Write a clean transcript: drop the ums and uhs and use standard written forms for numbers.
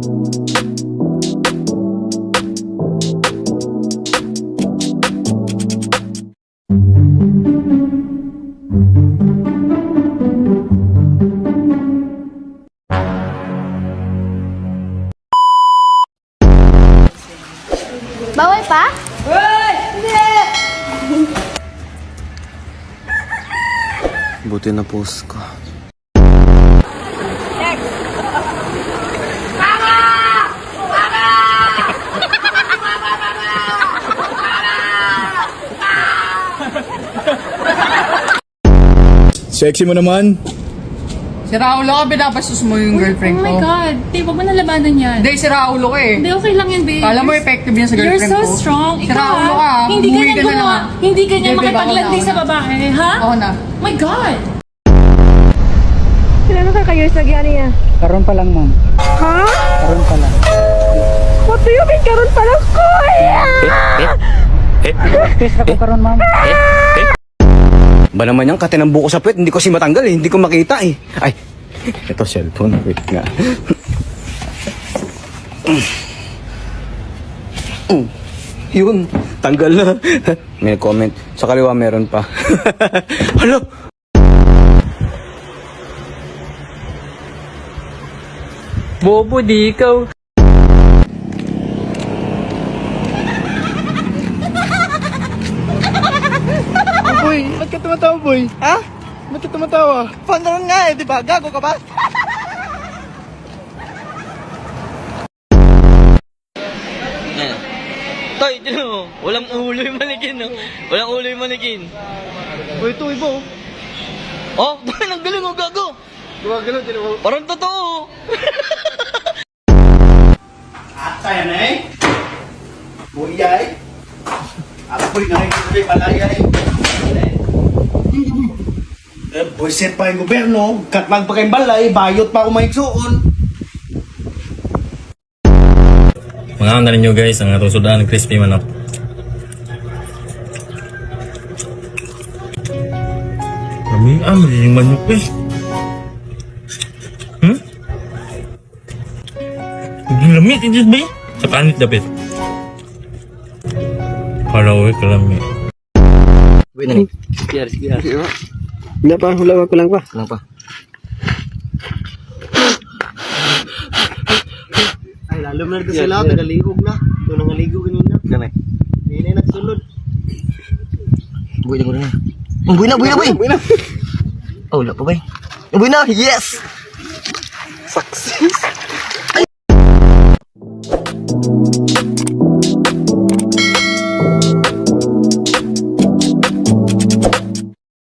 Bawal pa? Hindi! Buti na post ko. Sexy mo naman. Si Raulo ka, binabastos mo yung girlfriend ko. Oh my God. Di, wag mo na labanan yan. Hindi, si Raulo ka eh. Hindi, okay lang yan, babe. Kala mo effective yan sa girlfriend ko. You're so strong. Si Ikaw, Raulo ka, hindi umuwi ganyan ka na lang. gumawa. Hindi ganyan Hindi, babe, makipaglandi ako sa na. babae, ha? Ako na. My God. Kailan ka kayo sa gyari niya? Karon pa lang, ma'am. Ha? Karon pa lang. What do you mean karon pa lang, kuya? Practice ako karon, ma'am. Ba naman yung katinambu ko sa puwet, hindi ko si matanggal eh, hindi ko makita eh. Ay, ito cellphone, wait nga. Yun, tanggal na. May comment, sa kaliwa meron pa. Hala! Bobo, di ikaw. Boy, ba't ka tumatawa, boy? Ha? Ba't ka tumatawa? Pandaron nga eh, di ba? Gago ka ba? Toy, tinan mo. Walang ulo yung manikin, no? Walang ulo yung manikin. Uy, ito iba oh. Oh, boy, ang galing, oh, gago. Gumagano, tinan mo. Parang totoo. Kaya na eh. Buyay. Apoy na rin kay Malayay. Buisit pa yung gobyerno. Katmag pa kayong balay, bayot pa ako maigsuon. Mga na ninyo guys, ang atong sudaan crispy manok. Kami yung manok eh. Lamit, hindi ba eh? Sa panit dapat. Kalau kalami. Wait na rin. Biar. Wala pa, hulawa ko lang pa. Lang pa. Ay, lalo na rin sila, nagaliog na. Ito nangaligo kanina. Ganay. Hindi na nagsulod. Buhay na. Buhay na, boy. Oh, wala pa, boy. Buhay na, yes!